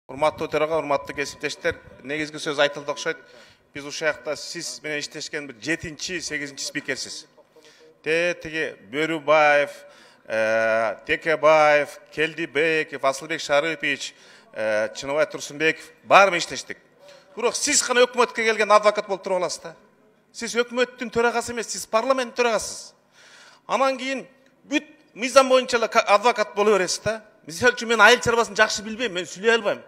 Урматтуу төраға, урматтуу кесиптештер, негизги сөз айтылды окшойт. Биз ушул жакта сиз менен иштешкен бир 7-8 спикерсиз. Теги Бөрүбаев, Текебаев, Келдибеков, Асылбек Шарыпович, Чыныбай Турсунбеков баары иштештик. Бирок сиз гана өкмөткө келген адвокат болуп туруп аласыз да. Сиз өкмөттүн төрагасы эмес, сиз парламенттин төрагасысыз. Анан кийин бүт мыйзам боюнча эле адвокат боло бересиз да. Мисалы үчүн мен айыл чарбасын жакшы билбейм, мен сүйлөй албайм.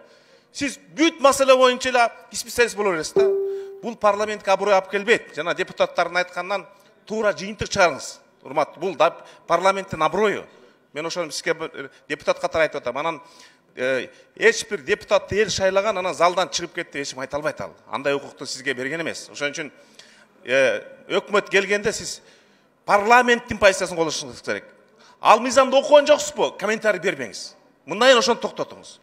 Сиз бүт маселе боюнча эле специалист боло бересиз да. Бул парламентке аброй алып келбейт. Жана депутаттардын айтканынан туура жыйынтык чыгарыңыз. Урматтуу, бул да парламенттин аброю. Мен ошону сизге депутат катары айтып атам. Анан эч бир депутатты эл шайлаган, анан залдан чыгып кетти деп эч ким айта албайт ал. Андай укукту сизге берген эмес. Ошон үчүн өкмөт келгенде сиз парламенттин позициясын колдошуңуз керек. Ал мыйзамды окуган жоксузбу? Комментарий бербеңиз. Мындайын ошону токтотуңуз.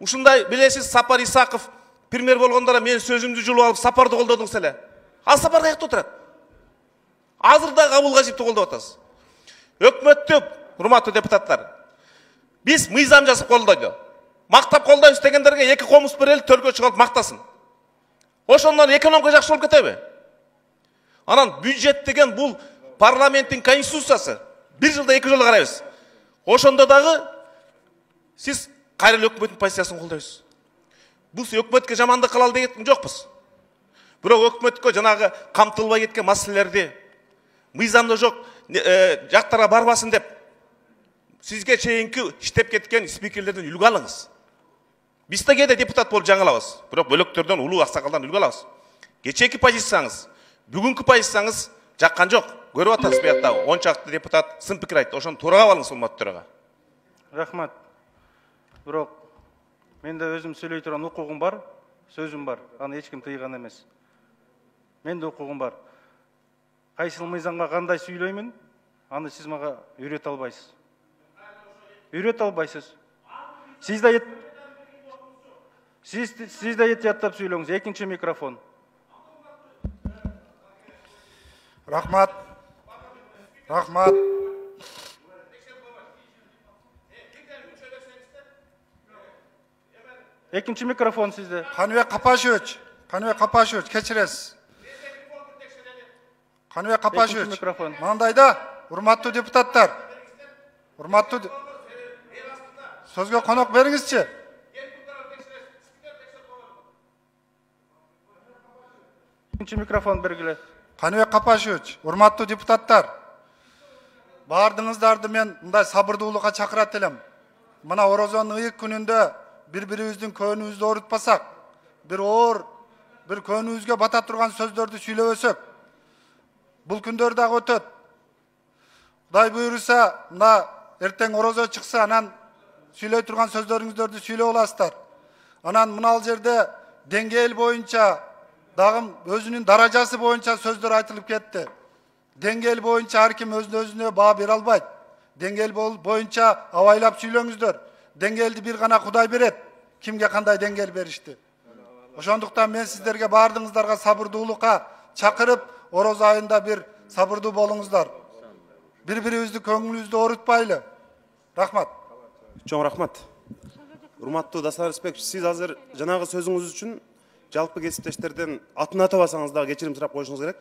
Ушундай билесиз, Сапар Исаков премьер болгондора мен сөзүмдү жулуп алып Сапарды колдодуңуз эле. Ал Сапар каякта отурат? Азыр да Кабыл Кажиевди колдоп атасыз. Өкмөттү, урматтуу депутаттар, биз мыйзам жазып колдойду. Мактап колдойбуз дегендерге 2 комуз берели, төргө чыгып мактасын. Ошондон экономика жакшы болуп кетеби? Анан бюджет деген бул парламенттин конституциясы. 1 жылда 2 жолу карайбыз. Ошондо дагы сиз кайра өкмөттүн позициясын колдойсуз. Бул өкмөткө жамандык кылалы деген жокпуз. Бирок өкмөткө жанагы камтылбай кеткен маселелерди мыйзамда жок жактарга барбасын деп сизге чейинки иштеп кеткен спикерлерден үлгү алыңыз. Биз да кээде депутат болуп жаңылабыз, бирок бөлөктөрдөн улуу аксакалдан үлгү алабыз. Кечээки позицияңыз, бүгүнкү позицияңыз жаккан жок. Көрүп атасыз буякта 10 чакты депутат сын пикир айтты. Ошону туурага алыңыз, урматтуу төрага. Рахмат. Бирок менде өзүм сүйлөй турган укугум бар, сөзүм бар. Аны эч ким тыйган эмес. Менде укугум бар. Кайсыл мыйзамга кандай сүйлөймүн, аны сиз мага үйрөтө албайсыз. Үйрөтө албайсыз. Сиз да жаттап сүйлөңүз. Экинчи микрофон. Рахмат. Рахмат. Экинчи микрофон сизде. Каныбек Капашевич, кечиресиз. Каныбек Капашевич, мындайда, урматтуу депутаттар, урматтуу сөзгө конок бериңизчи. Экинчи микрофон бергиле. Каныбек Капашевич, урматтуу депутаттар, баардыгыңыздарды мен мындай сабырдуулукка чакырат элем. Мына орозонун ыйык күнүндө бири-бирибиздин көөнүбүздү оорутпасак, бир көөнүбүзгө бата турган сөздөрдү сүйлөбөсөк, бул күндөр дагы өтөт. Кудай буйруса, мына эртең орозо чыкса, анан сүйлөй турган сөздөрүңүздөрдү сүйлөп аласыздар. Анан мына ал жерде деңгээл боюнча дагы өзүнүн даражасы боюнча сөздөр айтылып кетти. Деңгээл боюнча ар ким өзүнө баа бере албайт. Деңгээл боюнча абайлап сүйлөңүздөр. Деңгээлди бир гана Кудай берет. Кимге кандай деңгээл беришти? Ошондуктан мен сиздерге баардыгыңыздарга сабырдуулукка чакырып, ороз айында бир сабырдуу болуңуздар. Бири-бирибизди көңүлүбүздү оорутпайлы. Рахмат. Чоң рахмат. Урматтуу Дастан Рысбекович, сиз азыр жанагы сөзүңүз үчүн жалпы кесиптештерден атын атабасаңыз дагы кечирим сурап коюшуңуз керек.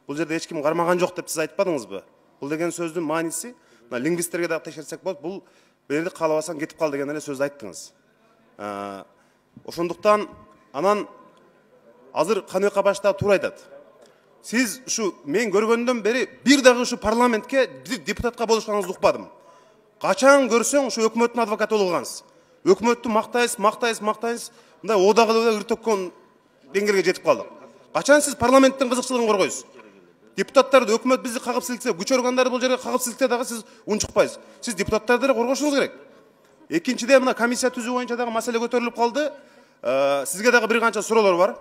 Бул жерде эч ким кармаган жок деп сиз айтпадыңызбы? Бул деген сөздүн мааниси, мына лингвисттерге дагы текшерсек болот, бул берди каалабасаң кетип кал деген эле сөздү айттыңыз. Ошондуктан анан азыр Каныбек Капашев дагы туура айтат. Сиз ушу мен көргөндөн бери бир дагы ушу парламентке депутатка болушканыңызды укпадым. Качан көрсөң ушу өкмөттүн адвокаты болгонсуз. Өкмөттү мактайсыз, мындай одагы үртөккөн деңгээлге жетип калдык. Качан сиз парламенттин кызыкчылыгын коргойсуз? Депутаттарды өкмөт бизди кагып силксе, күч органдары бул жерге кагып силксе дагы сиз унчукпайсыз. Сиз депутаттарды эле коргошуңуз керек. Экинчиден мына комиссия түзүү боюнча дагы маселе көтөрүлүп калды. Сизге дагы бир канча суроолор бар.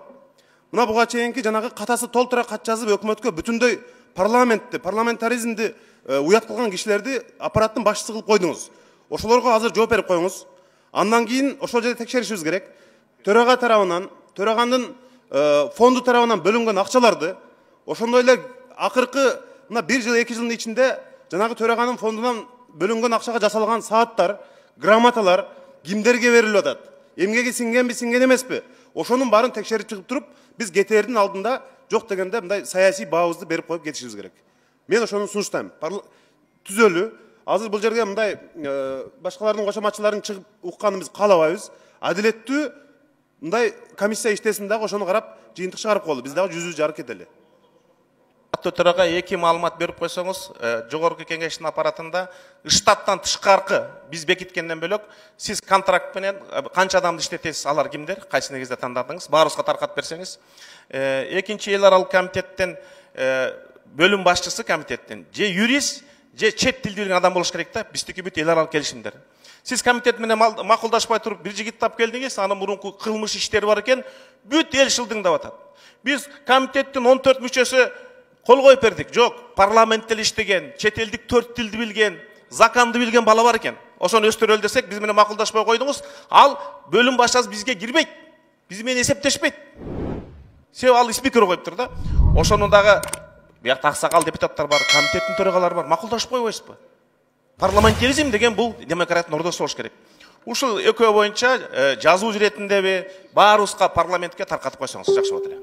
Мына буга чейинки жанагы катасы толтура кат жазып өкмөткө бүтүндөй парламентаризмди уят кылган кишилерди аппараттын башчысы кылып койдуңуз. Ошолорго азыр жооп берип коюңуз. Андан кийин ошол жерде текшеришибиз керек. Төрага тарабынан, төраганын фонду тарабынан бөлүнгөн акчаларды, ошондой эле акыркы мына 1 жыл 2 жылдын ичинде жанагы төраганын фондунан бөлүнгөн акчага жасалган сааттар, грамоталар кимдерге берилип атат? Эмгеге сиңгенби, сиңген эмеспи? Ошонун баарын текшерип чыгып туруп, биз кетээрдин алдында жок дегенде мындай саясий баабызды берип коюп кетишибиз керек. Мен ошону сунуштайм. Түзөлүү. Азыр бул жерге мындай башкалардын кошоматчыларын чыгып укканын биз каалабайбыз. Адилеттүү мындай комиссия иштесин дагы ошону карап, жыйынтык чыгарып коелу. Биз дагы жүзү жарык кетели. Төрага эки маалымат берип койсоңуз, жогорку кеңештин аппаратында штаттан тышкаркы биз бекиткенден бөлөк, сиз контракт менен канча адамды иштетесиз, алар кимдер, кайсы негизде тандадыңыз, баарыбызга таркатып берсеңиз. Экинчи эл аралык комитеттен бөлүм башчысы комитеттен же юрист, же чет тил билген адам болуш керек да, биздики бүт эл аралык келишимдер. Сиз комитет менен макулдашпай туруп бир жигит тап келдиңиз, анын мурунку кылмыш иштери бар экен, бүт эл шылдыңдап атат. Биз комитеттин 14 мүчөсү кол коюп бердик. Жок, парламентте иштеген, чет элдик 4 тилди билген, законду билген бала бар экен. Ошону өстүрөлү десек, биз менен макулдашпай койдуңуз, ал бөлүм башчысы бизге кирбейт. Биз менен эсептешпейт. Себеби ал спикер коюптур да. Ошону дагы биякта аксакал депутаттар бар, комитеттин төрагалары бар, макулдашып койбойсузбу? Парламентаризм деген бул демократиянын ордосу болуш керек. Ушул экөө боюнча жазуу иретиндеби баарыбызга парламентке таркатып койсоңуз жакшы болот эле.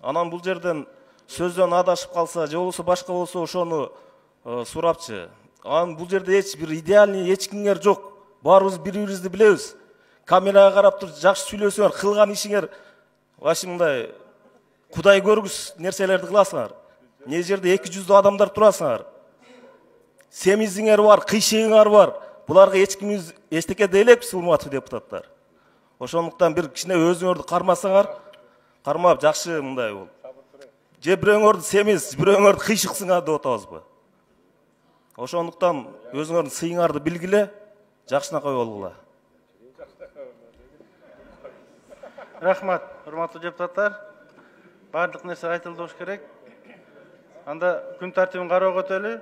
Анан бул жерден сөздөн адашып калса, же болбосо башка болсо ошону сурапчы. Анан бул жерде эч бир идеальный эч кимдер жок. Баарыбыз бири-бирибизди билебиз. Камерага карап туруп жакшы сүйлөсөңөр, кылган ишиңер башы мындай Кудай көргүс нерселерди кыласыңар. Не жерде 200 адамдар турасыңар. Семизиңер бар, кыйшыгыңар бар. Буларга эч кимиз эчтеке дей элекпиз, урматтуу депутаттар. Ошондуктан бир кичине өзүңөрдү кармасаңар, кармап жакшы мындай болот. Же бирөөңөрдү семиз, бирөөңөрдү кыйшыксыңар деп атабызбы? Ошондуктан өзүңөрдүн сыйыңарды билгиле, жакшынакай болгула. Рахмат, урматтуу депутаттар. Бардык нерсе айтылды болуш керек. Анда күн тартибин кароого өтөлү.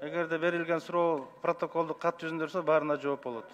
Эгерде берилген суроо протоколдук кат жүзүндө баарына жооп болот.